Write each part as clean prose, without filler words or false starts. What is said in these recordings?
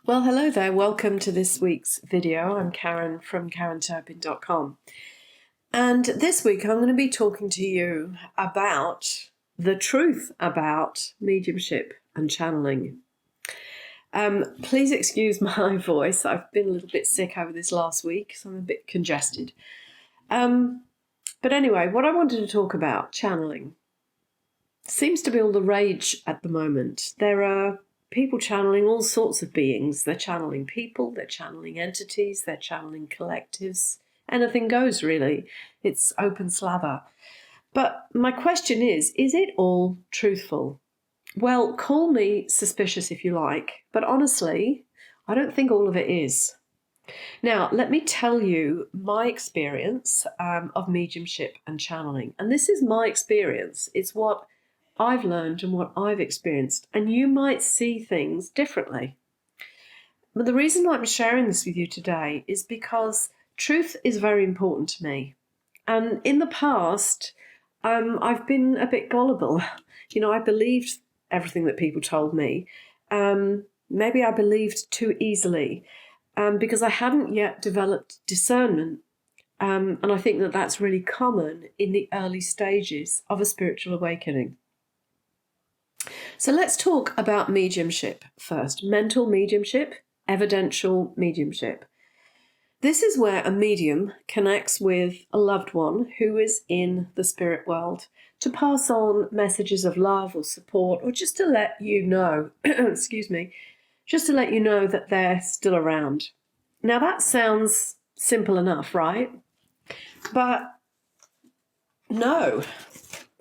Well, hello there. Welcome to this week's video. I'm Karen from karenturpin.com. And this week I'm going to be talking to you about the truth about mediumship and channeling. Please excuse my voice. I've been a little bit sick over this last week, so I'm a bit congested. But anyway, what I wanted to talk about, channeling, seems to be all the rage at the moment. There are people channeling all sorts of beings. They're channeling people, they're channeling entities, they're channeling collectives. Anything goes, really. It's open slather. But my question is it all truthful? Well, call me suspicious if you like, but honestly, I don't think all of it is. Now, let me tell you my experience of mediumship and channeling. And this is my experience. It's what I've learned and what I've experienced, and you might see things differently. But the reason I'm sharing this with you today is because truth is very important to me. And in the past, I've been a bit gullible. I believed everything that people told me. Maybe I believed too easily because I hadn't yet developed discernment. And I think that that's really common in the early stages of a spiritual awakening. So let's talk about mediumship first. Mental mediumship, evidential mediumship. This is where a medium connects with a loved one who is in the spirit world to pass on messages of love or support, or just to let you know, just to let you know that they're still around. Now that sounds simple enough, right? But no,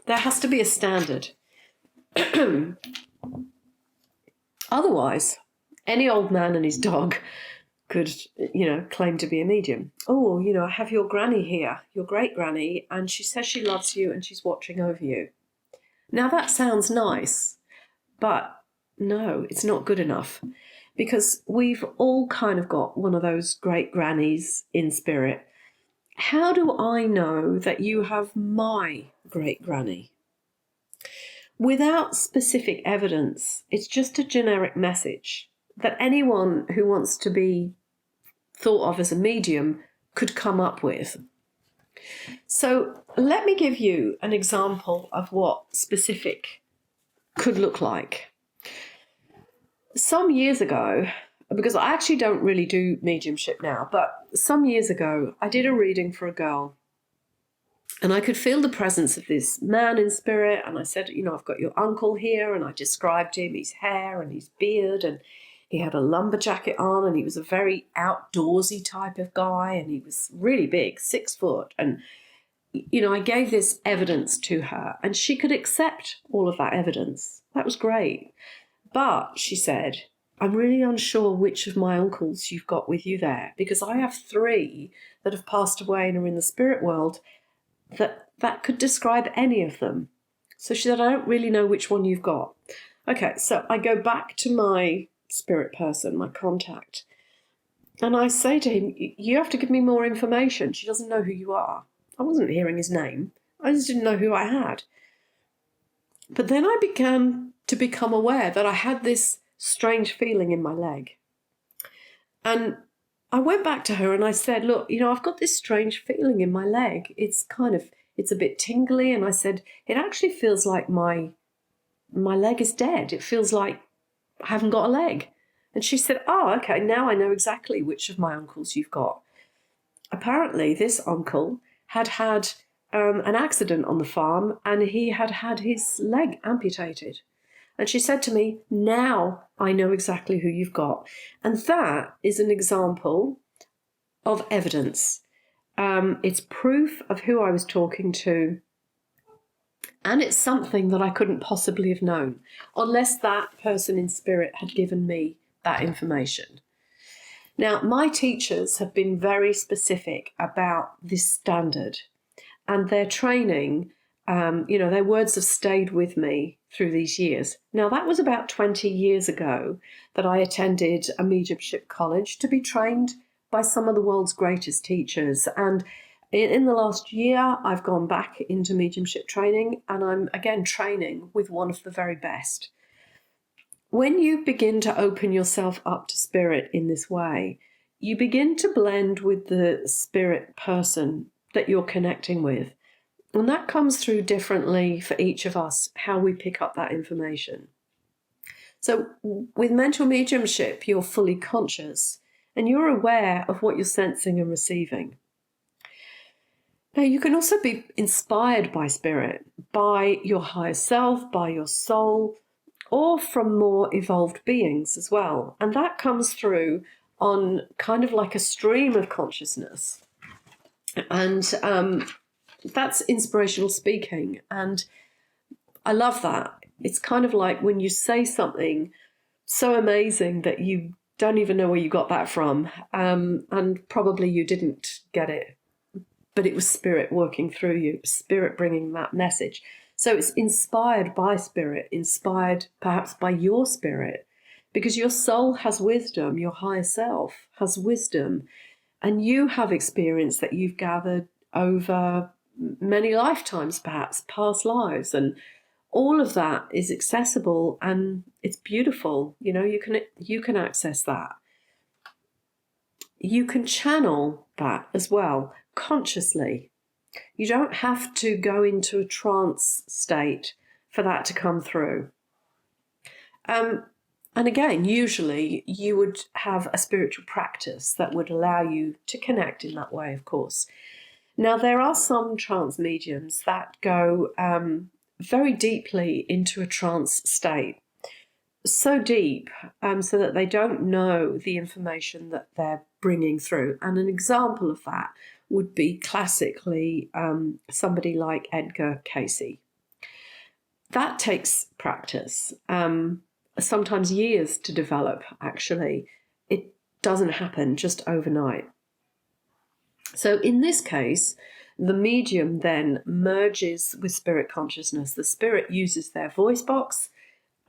there has to be a standard. Otherwise, any old man and his dog could, claim to be a medium. Oh, I have your granny here, your great granny, and she says she loves you and she's watching over you. Now that sounds nice, but no, it's not good enough, because we've all kind of got one of those great grannies in spirit. How do I know that you have my great granny? Without specific evidence, it's just a generic message that anyone who wants to be thought of as a medium could come up with. So let me give you an example of what specific could look like. Some years ago, because I actually don't really do mediumship now, but some years ago I did a reading for a girl. And I could feel the presence of this man in spirit. And I said, I've got your uncle here. And I described him, his hair and his beard. And he had a lumberjacket on. And he was a very outdoorsy type of guy. And he was really big, 6 foot. And, I gave this evidence to her. And she could accept all of that evidence. That was great. But, she said, I'm really unsure which of my uncles you've got with you there. Because I have 3 that have passed away and are in the spirit world. That could describe any of them. So she said, I don't really know which one you've got. Okay, so I go back to my spirit person, my contact, and I say to him, you have to give me more information. She doesn't know who you are. I wasn't hearing his name. I just didn't know who I had. But then I began to become aware that I had this strange feeling in my leg. And I went back to her and I said, look, I've got this strange feeling in my leg. It's a bit tingly. And I said, it actually feels like my leg is dead. It feels like I haven't got a leg. And she said, oh, okay, now I know exactly which of my uncles you've got. Apparently, this uncle had an accident on the farm and he had his leg amputated. And she said to me, now I know exactly who you've got. And that is an example of evidence. It's proof of who I was talking to. And it's something that I couldn't possibly have known unless that person in spirit had given me that information. Now, my teachers have been very specific about this standard, and their training, their words have stayed with me through these years. Now, that was about 20 years ago that I attended a mediumship college to be trained by some of the world's greatest teachers. And in the last year, I've gone back into mediumship training, and I'm again training with one of the very best. when you begin to open yourself up to spirit in this way, you begin to blend with the spirit person that you're connecting with. And that comes through differently for each of us, how we pick up that information. So with mental mediumship, you're fully conscious and you're aware of what you're sensing and receiving. Now, you can also be inspired by spirit, by your higher self, by your soul, or from more evolved beings as well. And that comes through on kind of like a stream of consciousness. And that's inspirational speaking. And I love that. It's kind of like when you say something so amazing that you don't even know where you got that from. And probably you didn't get it, but it was spirit working through you, spirit bringing that message. So it's inspired by spirit, inspired perhaps by your spirit, because your soul has wisdom, your higher self has wisdom, and you have experience that you've gathered over many lifetimes, perhaps past lives, and all of that is accessible and it's beautiful. You know, you can access that. You can channel that as well consciously. You don't have to go into a trance state for that to come through. And again, usually you would have a spiritual practice that would allow you to connect in that way, of course. Now, there are some trance mediums that go very deeply into a trance state. So deep so that they don't know the information that they're bringing through. And an example of that would be classically somebody like Edgar Cayce. That takes practice, sometimes years to develop, actually. It doesn't happen just overnight. So in this case, the medium then merges with spirit consciousness. The spirit uses their voice box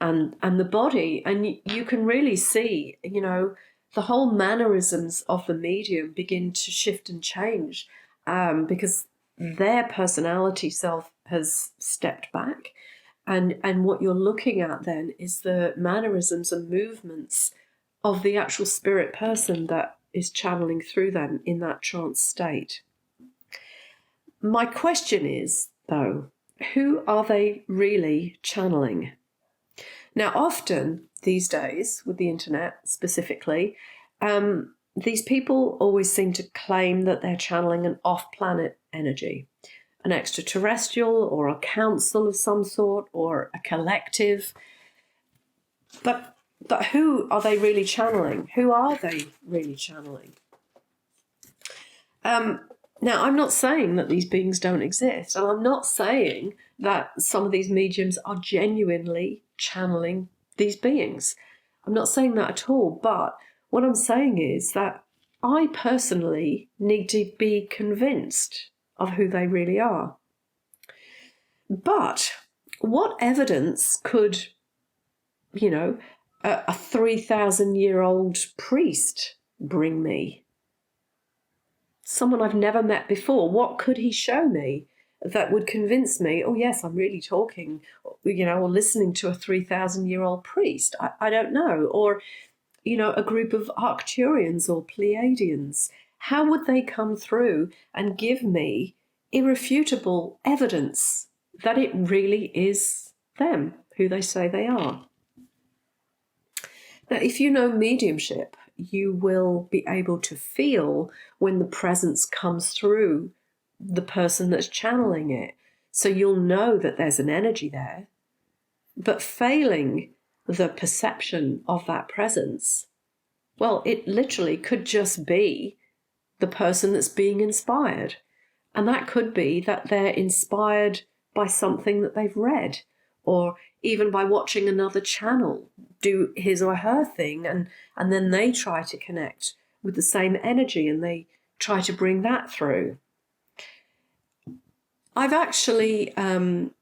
and the body, and you can really see, you know, the whole mannerisms of the medium begin to shift and change because their personality self has stepped back, and what you're looking at then is the mannerisms and movements of the actual spirit person that is channeling through them in that trance state. My question is, though, who are they really channeling? Now, often these days, with the internet specifically, these people always seem to claim that they're channeling an off-planet energy, an extraterrestrial or a council of some sort or a collective. But who are they really channeling? Who are they really channeling? Now, I'm not saying that these beings don't exist, and I'm not saying that some of these mediums are genuinely channeling these beings. I'm not saying that at all, but what I'm saying is that I personally need to be convinced of who they really are. But what evidence could, you know, a 3,000-year-old priest bring me? Someone I've never met before. What could he show me that would convince me, oh yes, I'm really talking, you know, or listening to a 3,000-year-old priest? I don't know. Or, you know, a group of Arcturians or Pleiadians. How would they come through and give me irrefutable evidence that it really is them, who they say they are? Now, if you know mediumship, you will be able to feel when the presence comes through the person that's channeling it. So you'll know that there's an energy there. But failing the perception of that presence, well, it literally could just be the person that's being inspired. And that could be that they're inspired by something that they've read, or even by watching another channel do his or her thing, and then they try to connect with the same energy and they try to bring that through. I've actually been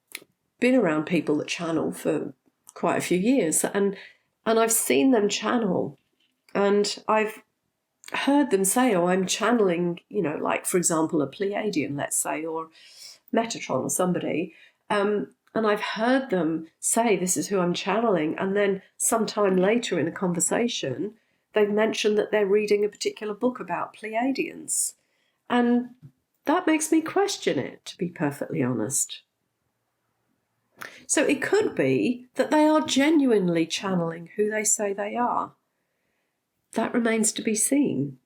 around people that channel for quite a few years, and I've seen them channel, and I've heard them say, oh, I'm channeling, you know, like, for example, a Pleiadian, let's say, or Metatron or somebody. And I've heard them say, this is who I'm channeling. And then sometime later in a conversation, they've mentioned that they're reading a particular book about Pleiadians. And that makes me question it, to be perfectly honest. So it could be that they are genuinely channeling who they say they are. That remains to be seen.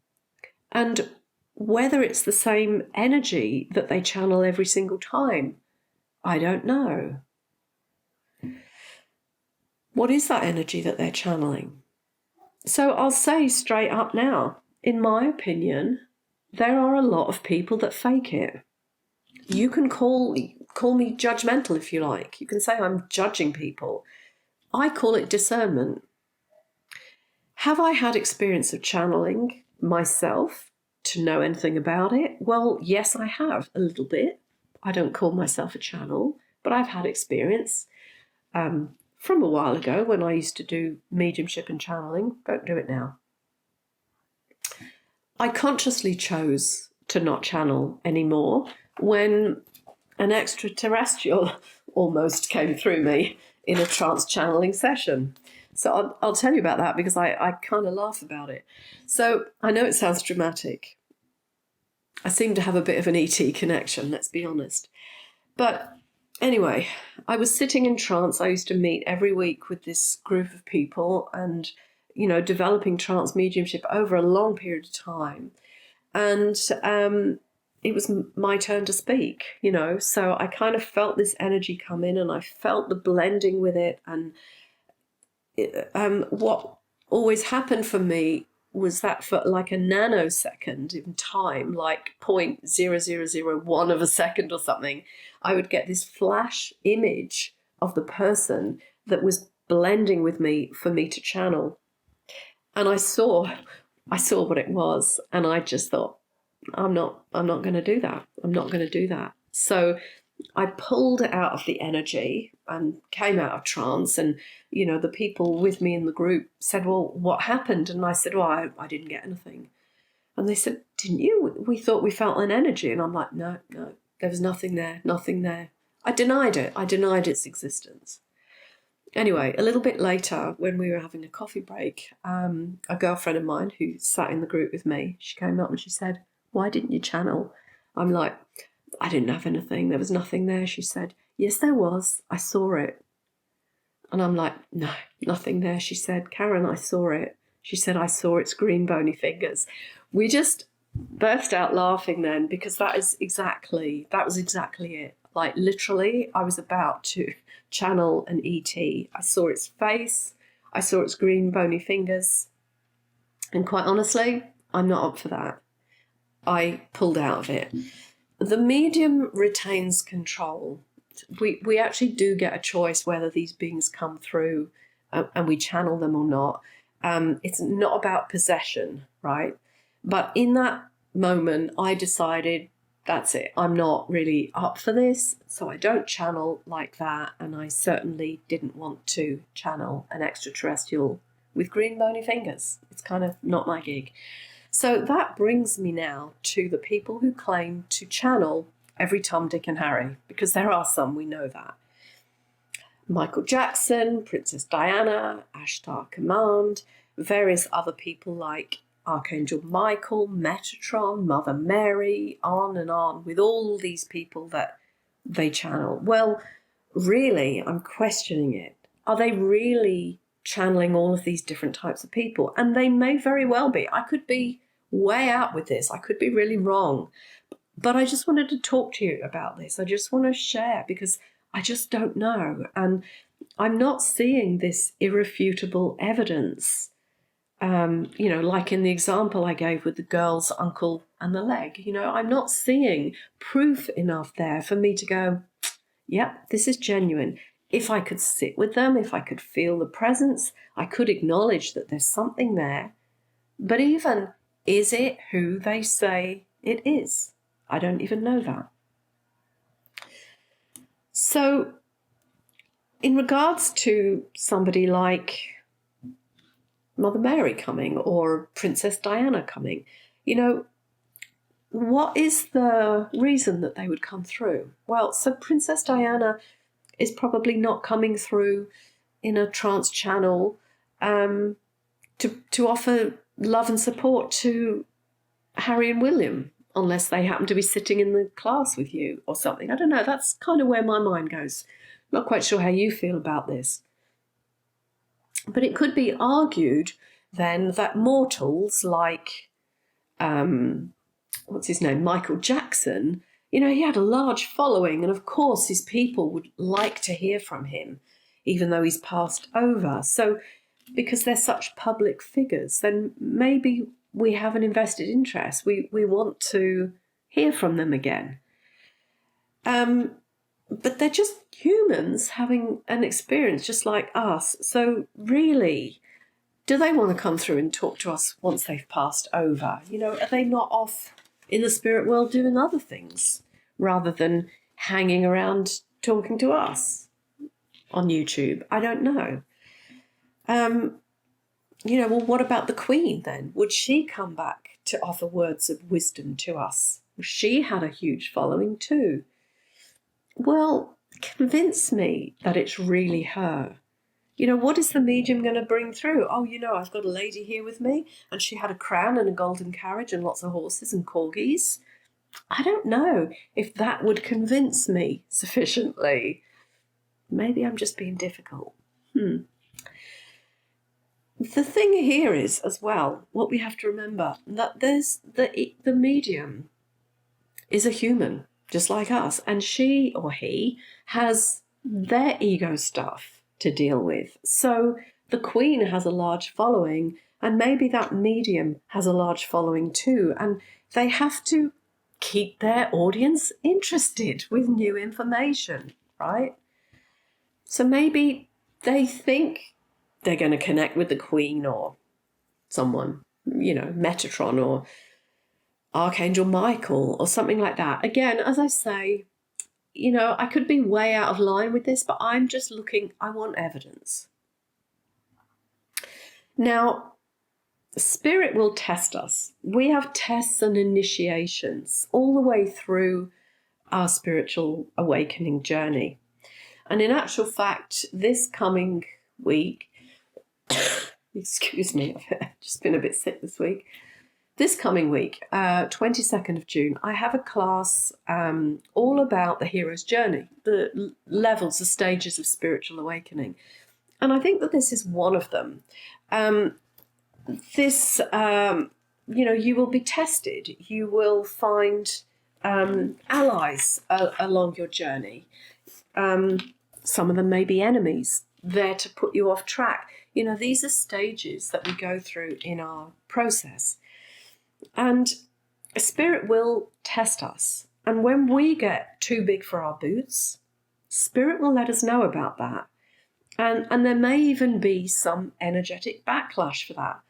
And whether it's the same energy that they channel every single time, I don't know. What is that energy that they're channeling? So I'll say straight up now, in my opinion, there are a lot of people that fake it. You can call me judgmental if you like. You can say I'm judging people. I call it discernment. Have I had experience of channeling myself to know anything about it? Well, yes, I have a little bit. I don't call myself a channel, but I've had experience from a while ago when I used to do mediumship and channeling. Don't do it now. I consciously chose to not channel anymore when an extraterrestrial almost came through me in a trance channeling session. So I'll tell you about that because I kind of laugh about it. So I know it sounds dramatic. I seem to have a bit of an ET connection, let's be honest. But anyway, I was sitting in trance. I used to meet every week with this group of people and, you know, developing trance mediumship over a long period of time. And it was my turn to speak, you know. So I kind of felt this energy come in and I felt the blending with it. And what always happened for me was that for like a nanosecond in time, like 0.0001 of a second or something, I would get this flash image of the person that was blending with me for me to channel. And I saw what it was, and I just thought, I'm not going to do that. I'm not going to do that. So I pulled it out of the energy and came out of trance. And, you know, the people with me in the group said, well, what happened? And I said, well, I didn't get anything. And they said, didn't you? We thought we felt an energy. And I'm like, no, there was nothing there, nothing there. I denied it. I denied its existence. Anyway, a little bit later, when we were having a coffee break, a girlfriend of mine who sat in the group with me, she came up and she said, why didn't you channel? I'm like, I didn't have anything. There was nothing there. She said, yes, there was. I saw it. And I'm like, no, nothing there. She said, Karen, I saw it. She said, I saw its green bony fingers. We just burst out laughing then because that was exactly it. Like literally, I was about to channel an ET. I saw its face. I saw its green bony fingers. And quite honestly, I'm not up for that. I pulled out of it. The medium retains control. We actually do get a choice whether these beings come through and we channel them or not. It's not about possession, right? But in that moment, I decided, that's it. I'm not really up for this, so I don't channel like that. And I certainly didn't want to channel an extraterrestrial with green bony fingers. It's kind of not my gig. So that brings me now to the people who claim to channel every Tom, Dick and Harry, because there are some, we know that. Michael Jackson, Princess Diana, Ashtar Command, various other people like Archangel Michael, Metatron, Mother Mary, on and on, with all these people that they channel. Well, really, I'm questioning it. Are they really channeling all of these different types of people? And they may very well be. I could be way out with this. I could be really wrong. But I just wanted to talk to you about this. I just want to share because I just don't know. And I'm not seeing this irrefutable evidence. You know, like in the example I gave with the girl's uncle and the leg, you know, I'm not seeing proof enough there for me to go, yep, this is genuine. If I could sit with them, if I could feel the presence, I could acknowledge that there's something there. But even, is it who they say it is? I don't even know that. So, in regards to somebody like Mother Mary coming or Princess Diana coming, you know, what is the reason that they would come through? Well, so Princess Diana, is probably not coming through in a trance channel to offer love and support to Harry and William, unless they happen to be sitting in the class with you or something. I don't know. That's kind of where my mind goes. Not quite sure how you feel about this. But it could be argued then that mortals like, what's his name, Michael Jackson, he had a large following, and of course his people would like to hear from him, even though he's passed over. So because they're such public figures, then maybe we have an invested interest. We want to hear from them again. But they're just humans having an experience just like us. So really, do they want to come through and talk to us once they've passed over? Are they not off in the spirit world doing other things rather than hanging around talking to us on YouTube? I don't know. Well, what about the Queen then? Would she come back to offer words of wisdom to us? She had a huge following too. Well, convince me that it's really her. What is the medium going to bring through? Oh, I've got a lady here with me, and she had a crown and a golden carriage and lots of horses and corgis. I don't know if that would convince me sufficiently. Maybe I'm just being difficult. The thing here is, as well, what we have to remember, that there's the medium is a human, just like us, and she or he has their ego stuff to deal with. So the Queen has a large following, and maybe that medium has a large following too, and they have to keep their audience interested with new information, right? So maybe they think they're going to connect with the Queen or someone, Metatron or Archangel Michael or something like that. Again, as I say, I could be way out of line with this, but I'm just looking, I want evidence. Now, Spirit will test us. We have tests and initiations all the way through our spiritual awakening journey. And in actual fact, this coming week, excuse me, I've just been a bit sick this week. This coming week, 22nd of June, I have a class all about the hero's journey, the levels, the stages of spiritual awakening. And I think that this is one of them. You will be tested. You will find allies along your journey. Some of them may be enemies there to put you off track. These are stages that we go through in our process. And Spirit will test us. And when we get too big for our boots, Spirit will let us know about that. And there may even be some energetic backlash for that.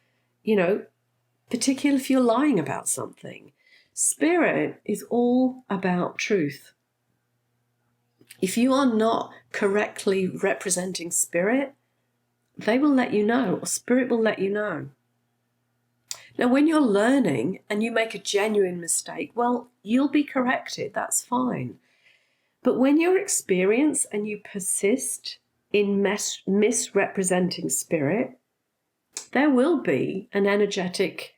Particularly if you're lying about something. Spirit is all about truth. If you are not correctly representing Spirit, they will let you know, or Spirit will let you know. Now, when you're learning and you make a genuine mistake, well, you'll be corrected. That's fine. But when you're experienced and you persist in misrepresenting Spirit, there will be an energetic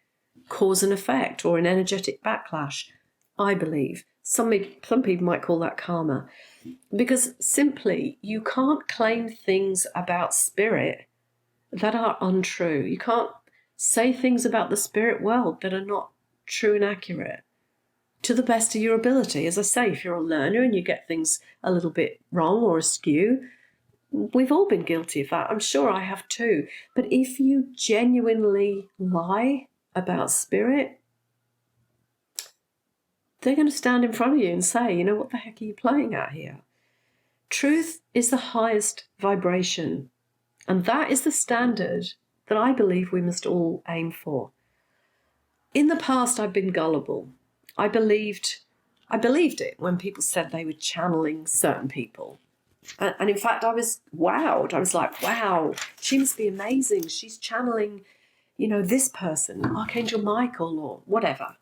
cause and effect or an energetic backlash, I believe. Some people might call that karma. Because simply, you can't claim things about Spirit that are untrue. You can't say things about the spirit world that are not true and accurate to the best of your ability. As I say, if you're a learner and you get things a little bit wrong or askew, we've all been guilty of that. I'm sure I have too. But if you genuinely lie about Spirit, they're going to stand in front of you and say, what the heck are you playing at here? Truth is the highest vibration. And that is the standard that I believe we must all aim for. In the past, I've been gullible. I believed it when people said they were channeling certain people. And in fact, I was wowed. I was like, wow, she must be amazing. She's channeling, this person, Archangel Michael or whatever,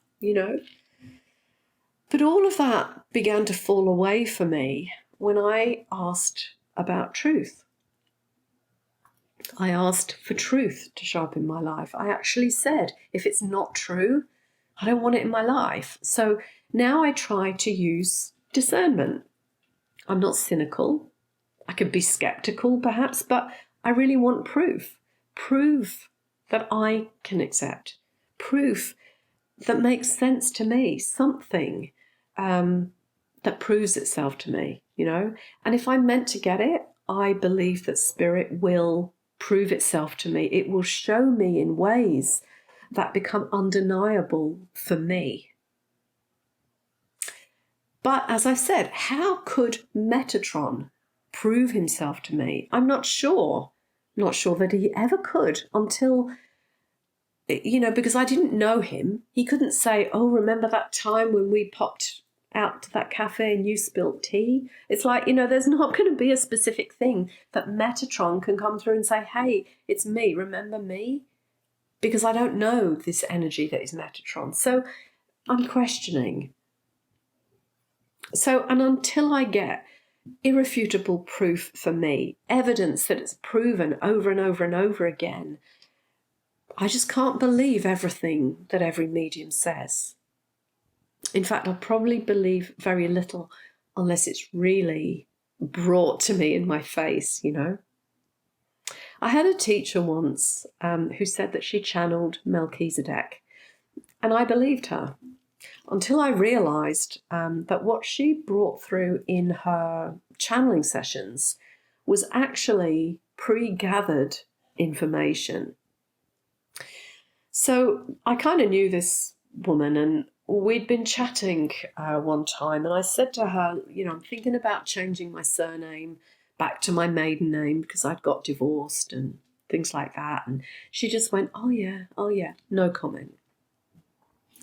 But all of that began to fall away for me when I asked about truth. I asked for truth to show up in my life. I actually said, if it's not true, I don't want it in my life. So now I try to use discernment. I'm not cynical. I could be skeptical perhaps, but I really want proof. Proof that I can accept. Proof that makes sense to me. Something that proves itself to me, And if I'm meant to get it, I believe that spirit will prove itself to me. It will show me in ways that become undeniable for me. But as I said, how could Metatron prove himself to me? I'm not sure. Not sure that he ever could until, because I didn't know him. He couldn't say, oh, remember that time when we popped out to that cafe and you spilt tea? It's like, there's not going to be a specific thing that Metatron can come through and say, hey, it's me, remember me? Because I don't know this energy that is Metatron. So I'm questioning. So, and until I get irrefutable proof for me, evidence that it's proven over and over and over again, I just can't believe everything that every medium says. In fact, I'll probably believe very little unless it's really brought to me in my face, I had a teacher once who said that she channeled Melchizedek, and I believed her until I realised that what she brought through in her channeling sessions was actually pre-gathered information. So I kind of knew this woman, and we'd been chatting one time, and I said to her, I'm thinking about changing my surname back to my maiden name because I'd got divorced and things like that. And she just went, oh yeah, no comment.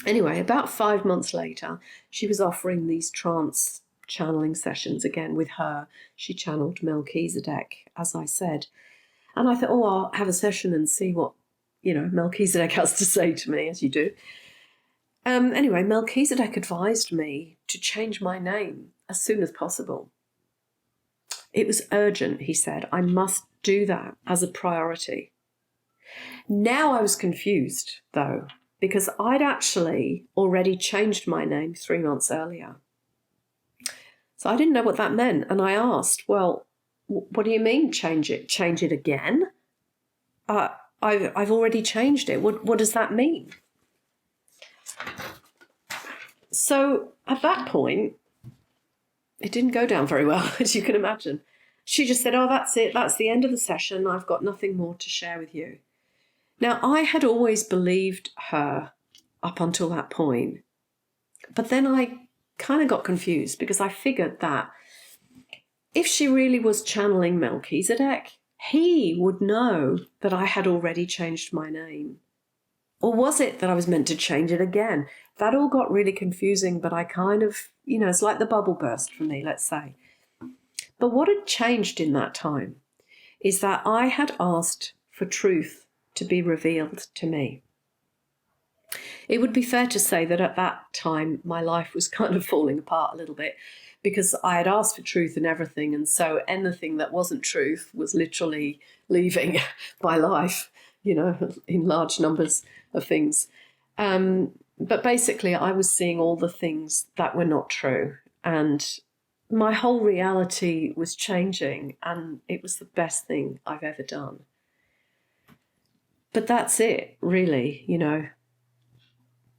Anyway, about 5 months later, she was offering these trance channeling sessions again with her. She channeled Melchizedek, as I said. And I thought, I'll have a session and see what, Melchizedek has to say to me, as you do. Anyway, Melchizedek advised me to change my name as soon as possible. It was urgent, he said. I must do that as a priority. Now I was confused, though, because I'd actually already changed my name 3 months earlier. So I didn't know what that meant. And I asked, well, what do you mean change it? Change it again? I've already changed it. What does that mean? So at that point, it didn't go down very well, as you can imagine. She just said, oh, that's it. That's the end of the session. I've got nothing more to share with you. Now, I had always believed her up until that point. But then I kind of got confused because I figured that if she really was channeling Melchizedek, he would know that I had already changed my name. Or was it that I was meant to change it again? That all got really confusing, but I kind of, it's like the bubble burst for me, let's say. But what had changed in that time is that I had asked for truth to be revealed to me. It would be fair to say that at that time, my life was kind of falling apart a little bit because I had asked for truth and everything. And so anything that wasn't truth was literally leaving my life, in large numbers of things. But basically, I was seeing all the things that were not true. And my whole reality was changing, and it was the best thing I've ever done. But that's it, really,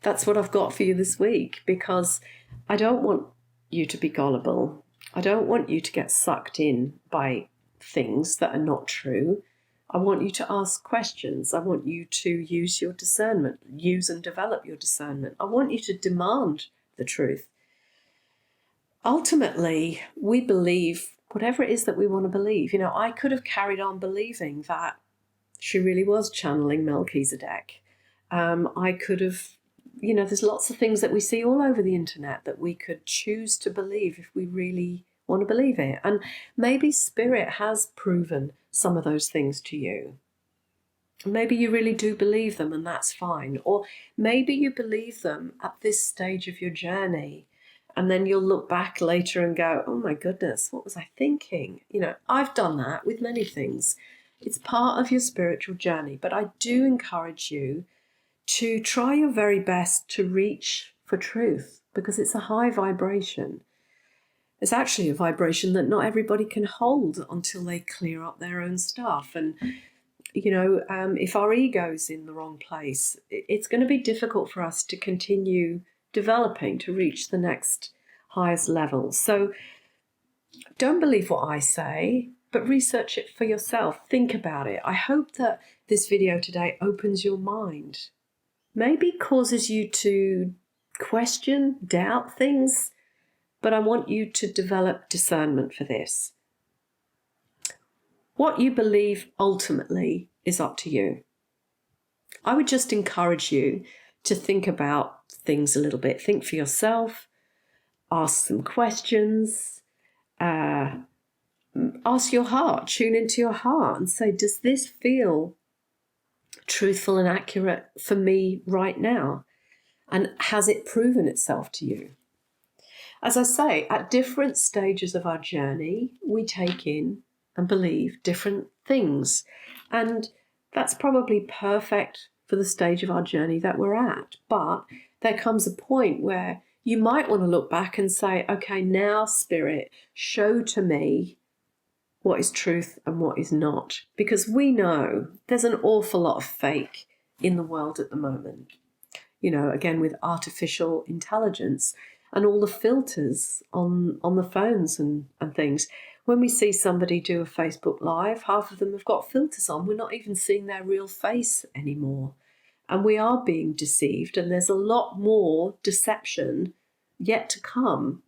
That's what I've got for you this week, because I don't want you to be gullible. I don't want you to get sucked in by things that are not true. I want you to ask questions. I want you to use your discernment, use and develop your discernment. I want you to demand the truth. Ultimately, we believe whatever it is that we want to believe. I could have carried on believing that she really was channeling Melchizedek. I could have, there's lots of things that we see all over the internet that we could choose to believe if we really want to believe it. And maybe spirit has proven some of those things to you. Maybe you really do believe them, and that's fine. Or maybe you believe them at this stage of your journey And then you'll look back later and go, oh my goodness, what was I thinking? You know, I've done that with many things. It's part of your spiritual journey. But I do encourage you to try your very best to reach for truth, because it's a high vibration. It's actually a vibration that not everybody can hold until they clear up their own stuff. And, you know, if our ego's in the wrong place, it's going to be difficult for us to continue developing to reach the next highest level. So don't believe what I say, but research it for yourself. Think about it. I hope that this video today opens your mind, maybe causes you to question, doubt things, but I want you to develop discernment for this. What you believe ultimately is up to you. I would just encourage you to think about things a little bit. Think for yourself, ask some questions, ask your heart, tune into your heart and say, does this feel truthful and accurate for me right now? And has it proven itself to you? As I say, at different stages of our journey, we take in and believe different things. And that's probably perfect for the stage of our journey that we're at. But there comes a point where you might want to look back and say, okay, now Spirit, show to me what is truth and what is not. Because we know there's an awful lot of fake in the world at the moment. You know, again, with artificial intelligence and all the filters on the phones and things. When we see somebody do a Facebook Live, half of them have got filters on. We're not even seeing their real face anymore. And we are being deceived, and there's a lot more deception yet to come.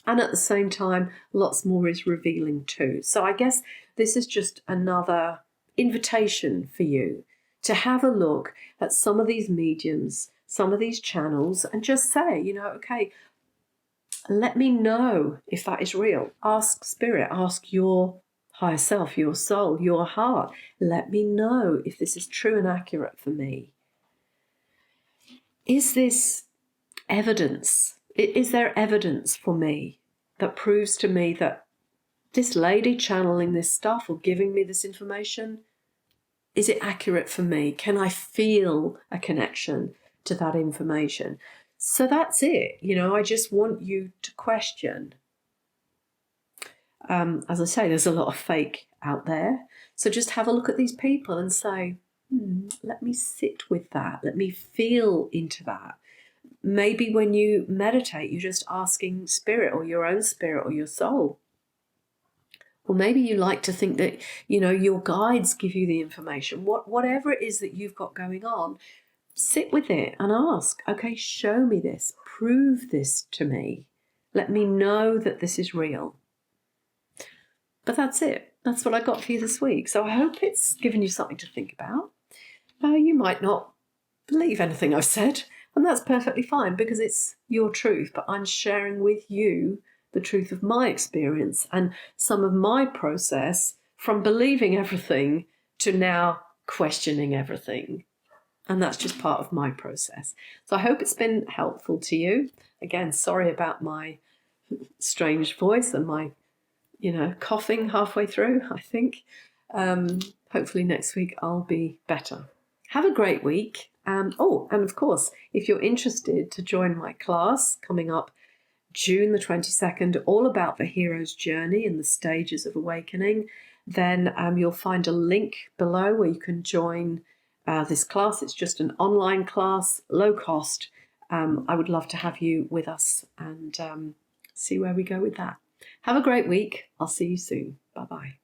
And at the same time, lots more is revealing too. So I guess this is just another invitation for you to have a look at some of these mediums, some of these channels, and just say, you know, okay, let me know if that is real. Ask Spirit, ask your higher self, your soul, your heart. Let me know if this is true and accurate for me. Is this evidence? Is there evidence for me that proves to me that this lady channeling this stuff or giving me this information, is it accurate for me? Can I feel a connection to that information? So that's it. You know, I just want you to question. As I say, there's a lot of fake out there. So just have a look at these people and say, let me sit with that. Let me feel into that. Maybe when you meditate, you're just asking Spirit or your own spirit or your soul. Or maybe you like to think that, you know, your guides give you the information. Whatever it is that you've got going on, sit with it and ask, okay, show me this, prove this to me. Let me know that this is real. But that's it. That's what I got for you this week. So I hope it's given you something to think about. You might not believe anything I've said, and that's perfectly fine because it's your truth, but I'm sharing with you the truth of my experience and some of my process from believing everything to now questioning everything. And that's just part of my process. So I hope it's been helpful to you. Again, sorry about my strange voice and my, coughing halfway through, I think. Hopefully next week I'll be better. Have a great week. And of course, if you're interested to join my class coming up June the 22nd, all about the hero's journey and the stages of awakening, then you'll find a link below where you can join this class. It's just an online class, low cost. I would love to have you with us and see where we go with that. Have a great week. I'll see you soon. Bye-bye.